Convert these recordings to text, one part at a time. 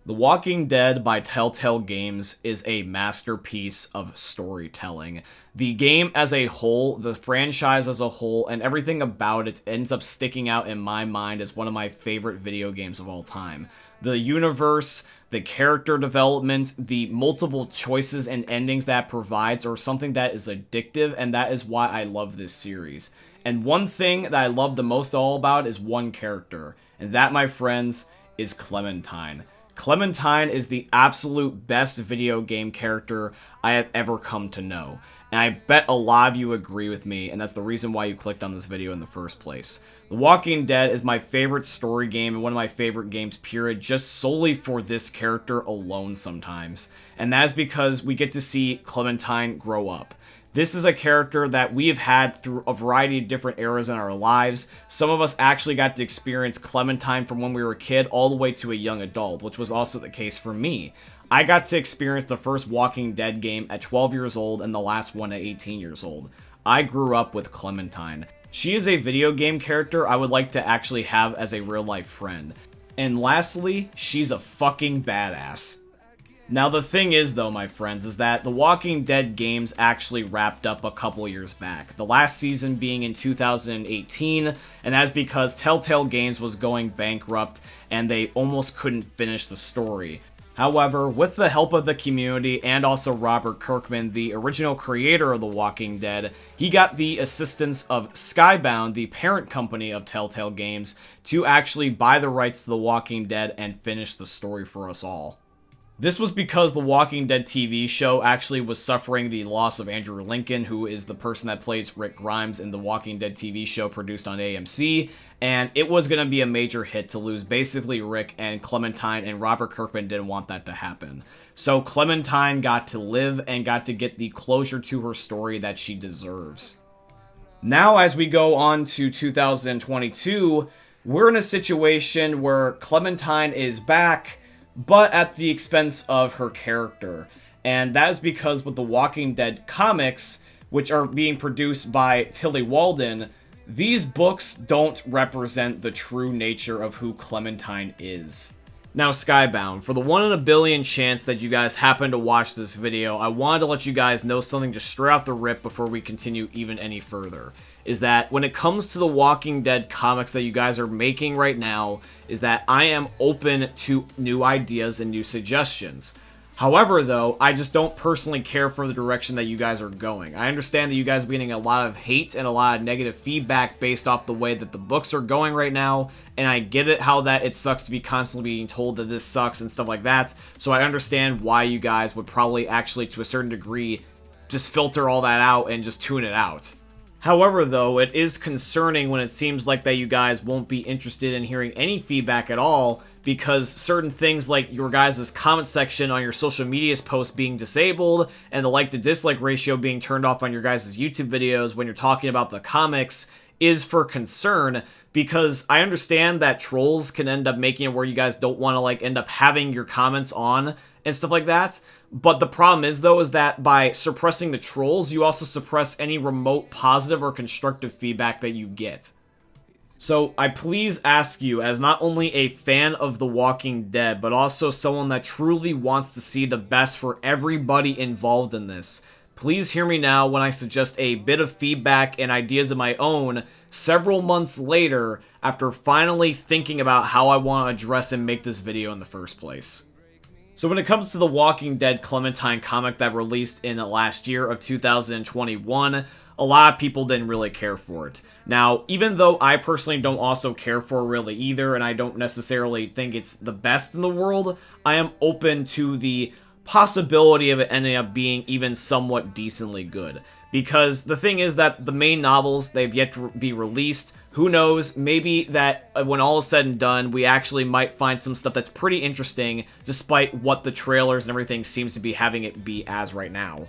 The Walking Dead by Telltale Games is a masterpiece of storytelling. The game as a whole, the franchise as a whole, and everything about it ends up sticking out in my mind as one of my favorite video games of all time. The universe, the character development, the multiple choices and endings that provides are something that is addictive, and that is why I love this series. And one thing that I love the most all about is one character, and that, my friends, is Clementine. Clementine is the absolute best video game character I have ever come to know. And I bet a lot of you agree with me, and that's the reason why you clicked on this video in the first place. The Walking Dead is my favorite story game and one of my favorite games, period, just solely for this character alone sometimes. And that is because we get to see Clementine grow up. This is a character that we have had through a variety of different eras in our lives. Some of us actually got to experience Clementine from when we were a kid all the way to a young adult, which was also the case for me. I got to experience the first Walking Dead game at 12 years old and the last one at 18 years old. I grew up with Clementine. She is a video game character I would like to actually have as a real-life friend. And lastly, she's a fucking badass. Now the thing is though, my friends, is that the Walking Dead games actually wrapped up a couple years back. The last season being in 2018, and that's because Telltale Games was going bankrupt and they almost couldn't finish the story. However, with the help of the community and also Robert Kirkman, the original creator of The Walking Dead, he got the assistance of Skybound, the parent company of Telltale Games, to actually buy the rights to The Walking Dead and finish the story for us all. This was because the Walking Dead TV show actually was suffering the loss of Andrew Lincoln, who is the person that plays Rick Grimes in the Walking Dead TV show produced on AMC, and it was going to be a major hit to lose basically Rick and Clementine, and Robert Kirkman didn't want that to happen. So Clementine got to live and got to get the closure to her story that she deserves. Now as we go on to 2022, we're in a situation where Clementine is back, but at the expense of her character. And that is because with the Walking Dead comics, which are being produced by Tilly Walden, these books don't represent the true nature of who Clementine is. Now Skybound, for the 1 in a billion chance that you guys happen to watch this video, I wanted to let you guys know something just straight off the rip before we continue even any further. Is that when it comes to the Walking Dead comics that you guys are making right now, is that I am open to new ideas and new suggestions. However, though, I just don't personally care for the direction that you guys are going. I understand that you guys are getting a lot of hate and a lot of negative feedback based off the way that the books are going right now, and I get it how that it sucks to be constantly being told that this sucks and stuff like that, so I understand why you guys would probably actually, to a certain degree, just filter all that out and just tune it out. However, though, it is concerning when it seems like that you guys won't be interested in hearing any feedback at all, because certain things like your guys' comment section on your social media's posts being disabled and the like to dislike ratio being turned off on your guys' YouTube videos when you're talking about the comics is for concern, because I understand that trolls can end up making it where you guys don't want to like end up having your comments on and stuff like that. But the problem is, though, is that by suppressing the trolls, you also suppress any remote positive or constructive feedback that you get. So I please ask you, as not only a fan of The Walking Dead, but also someone that truly wants to see the best for everybody involved in this, please hear me now when I suggest a bit of feedback and ideas of my own several months later after finally thinking about how I want to address and make this video in the first place. So when it comes to the Walking Dead Clementine comic that released in the last year of 2021, a lot of people didn't really care for it. Now, even though I personally don't also care for it really either, and I don't necessarily think it's the best in the world, I am open to the possibility of it ending up being even somewhat decently good. Because the thing is that the main novels, they've yet to be released. Who knows, maybe that when all is said and done, we actually might find some stuff that's pretty interesting, despite what the trailers and everything seems to be having it be as right now.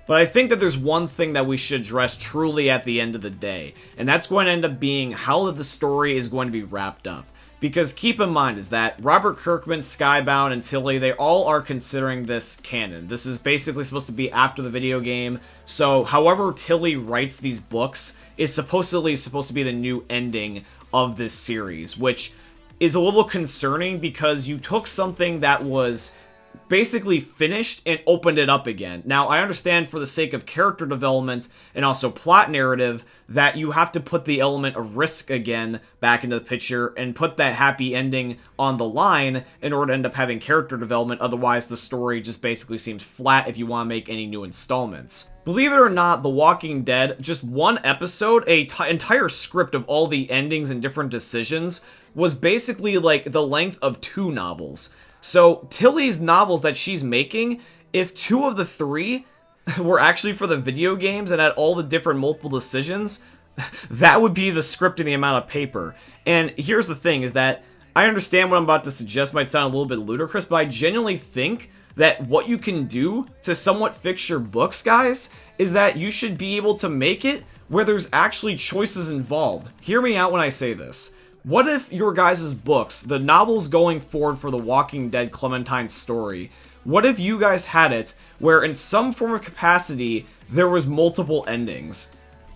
But I think that there's one thing that we should address truly at the end of the day, and that's going to end up being how the story is going to be wrapped up. Because keep in mind is that Robert Kirkman, Skybound, and Tilly, they all are considering this canon. This is basically supposed to be after the video game, so however Tilly writes these books is supposed to be the new ending of this series, which is a little concerning because you took something that was basically finished and opened it up again. Now, I understand for the sake of character development and also plot narrative that you have to put the element of risk again back into the picture and put that happy ending on the line in order to end up having character development. Otherwise, the story just basically seems flat if you want to make any new installments. Believe it or not, The Walking Dead, just one episode, entire script of all the endings and different decisions, was basically like the length of 2 novels. So, Tilly's novels that she's making, if 2 of the 3 were actually for the video games and had all the different multiple decisions, that would be the script and the amount of paper. And here's the thing, is that I understand what I'm about to suggest might sound a little bit ludicrous, but I genuinely think that what you can do to somewhat fix your books, guys, is that you should be able to make it where there's actually choices involved. Hear me out when I say this. What if your guys' books, the novels going forward for the Walking Dead Clementine story, what if you guys had it where in some form of capacity there was multiple endings?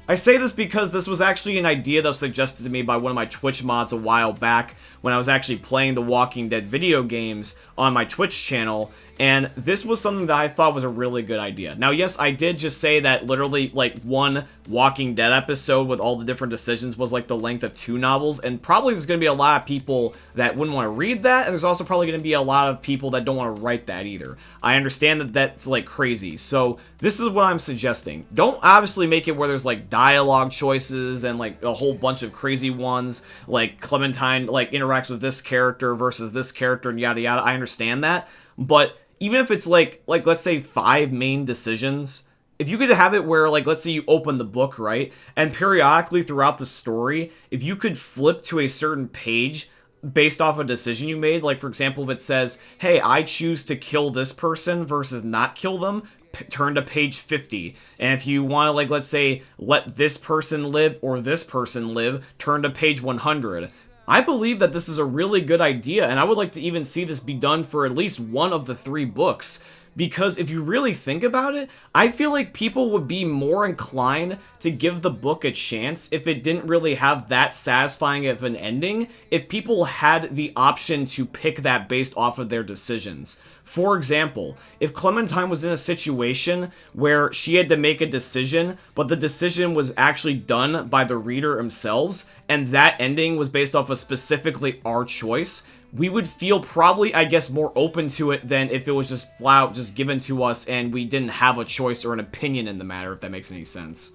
I say this because this was actually an idea that was suggested to me by one of my Twitch mods a while back when I was actually playing the Walking Dead video games on my Twitch channel, and this was something that I thought was a really good idea. Now, yes, I did just say that literally, like, one Walking Dead episode with all the different decisions was, like, the length of 2 novels, and probably there's going to be a lot of people that wouldn't want to read that, and there's also probably going to be a lot of people that don't want to write that either. I understand that that's, like, crazy, so this is what I'm suggesting. Don't obviously make it where there's, like, dialogue choices and, like, a whole bunch of crazy ones, like Clementine, like, interacts with this character versus this character and yada yada. I understand that, but even if it's like let's say 5 main decisions, if you could have it where, like, let's say you open the book, right, and periodically throughout the story, if you could flip to a certain page based off a decision you made, like, for example, if it says, hey, I choose to kill this person versus not kill them, turn to page 50. And if you want to, like, let's say, let this person live or this person live, turn to page 100. I believe that this is a really good idea, and I would like to even see this be done for at least one of the 3 books. Because if you really think about it, I feel like people would be more inclined to give the book a chance if it didn't really have that satisfying of an ending, if people had the option to pick that based off of their decisions. For example, if Clementine was in a situation where she had to make a decision, but the decision was actually done by the reader themselves, and that ending was based off of specifically our choice, we would feel probably, I guess, more open to it than if it was just flat out just given to us and we didn't have a choice or an opinion in the matter, if that makes any sense.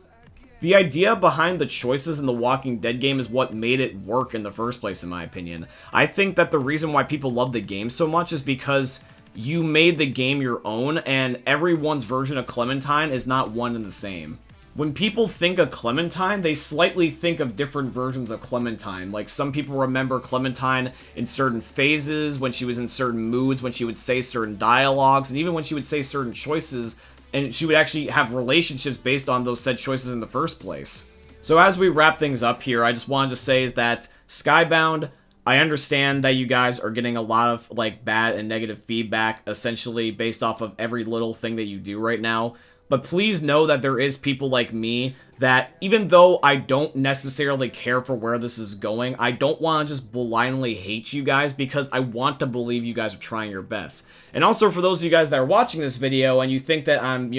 The idea behind the choices in the Walking Dead game is what made it work in the first place, in my opinion. I think that the reason why people love the game so much is because you made the game your own, and everyone's version of Clementine is not one and the same. When people think of Clementine, they slightly think of different versions of Clementine. Like, some people remember Clementine in certain phases, when she was in certain moods, when she would say certain dialogues, and even when she would say certain choices, and she would actually have relationships based on those said choices in the first place. So as we wrap things up here, I just wanted to say is that Skybound, I understand that you guys are getting a lot of, like, bad and negative feedback, essentially based off of every little thing that you do right now. But please know that there is people like me that, even though I don't necessarily care for where this is going, I don't want to just blindly hate you guys, because I want to believe you guys are trying your best. And also, for those of you guys that are watching this video and you think that I'm,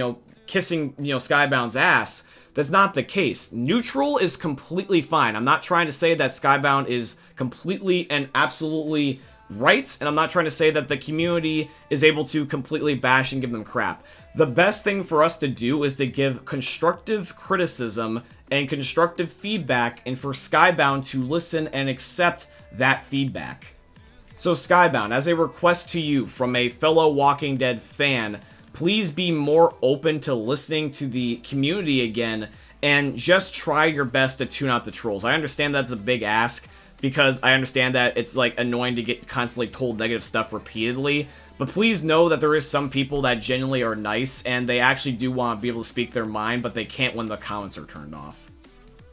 kissing, Skybound's ass, that's not the case. Neutral is completely fine. I'm not trying to say that Skybound is completely and absolutely right, and I'm not trying to say that the community is able to completely bash and give them crap. The best thing for us to do is to give constructive criticism and constructive feedback, and for Skybound to listen and accept that feedback. So Skybound, as a request to you from a fellow Walking Dead fan, please be more open to listening to the community again, and just try your best to tune out the trolls. I understand that's a big ask, because I understand that it's, like, annoying to get constantly told negative stuff repeatedly, but please know that there is some people that genuinely are nice, and they actually do want to be able to speak their mind, but they can't when the comments are turned off.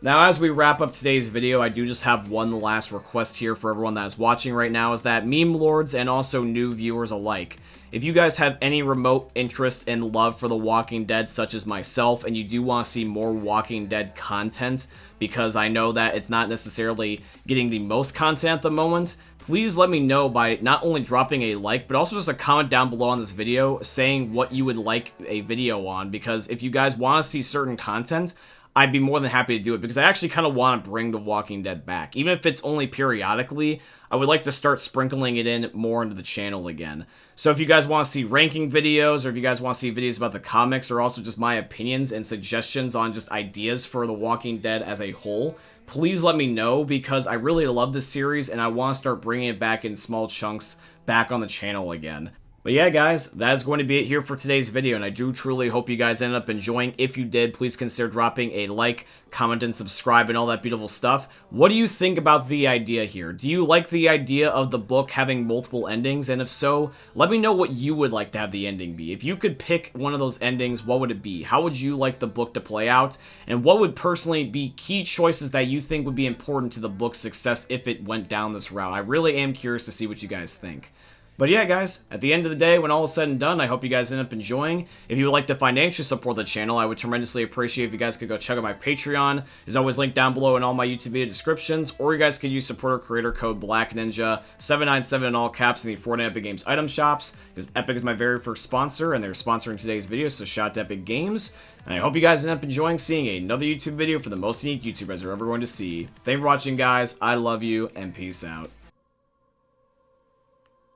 Now, as we wrap up today's video, I do just have one last request here for everyone that is watching right now, is that meme lords and also new viewers alike, if you guys have any remote interest and love for The Walking Dead, such as myself, and you do want to see more Walking Dead content, because I know that it's not necessarily getting the most content at the moment, please let me know by not only dropping a like, but also just a comment down below on this video saying what you would like a video on, because if you guys want to see certain content, I'd be more than happy to do it, because I actually kind of want to bring The Walking Dead back. Even if it's only periodically, I would like to start sprinkling it in more into the channel again. So if you guys want to see ranking videos, or if you guys want to see videos about the comics, or also just my opinions and suggestions on just ideas for The Walking Dead as a whole, please let me know, because I really love this series and I want to start bringing it back in small chunks back on the channel again. But yeah, guys, that is going to be it here for today's video, and I do truly hope you guys ended up enjoying. If you did, please consider dropping a like, comment, and subscribe, and all that beautiful stuff. What do you think about the idea here? Do you like the idea of the book having multiple endings? And if so, let me know what you would like to have the ending be. If you could pick one of those endings, what would it be? How would you like the book to play out? And what would personally be key choices that you think would be important to the book's success if it went down this route? I really am curious to see what you guys think. But yeah, guys, at the end of the day, when all is said and done, I hope you guys end up enjoying. If you would like to financially support the channel, I would tremendously appreciate if you guys could go check out my Patreon. It's always linked down below in all my YouTube video descriptions, or you guys could use supporter creator code BlackNinja797 in all caps in the Fortnite Epic Games item shops, because Epic is my very first sponsor, and they're sponsoring today's video, so shout out to Epic Games. And I hope you guys end up enjoying seeing another YouTube video for the most unique YouTubers you're ever going to see. Thank you for watching, guys. I love you, and peace out.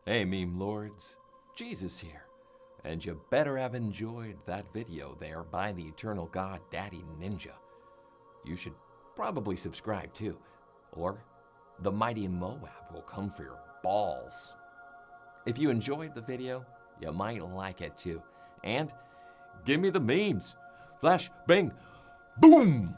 Hey meme lords, Jesus here, and you better have enjoyed that video there by the eternal god Daddy Ninja. You should probably subscribe too, or the mighty Moab will come for your balls. If you enjoyed the video, you might like it too, and give me the memes. Flash, bang, boom!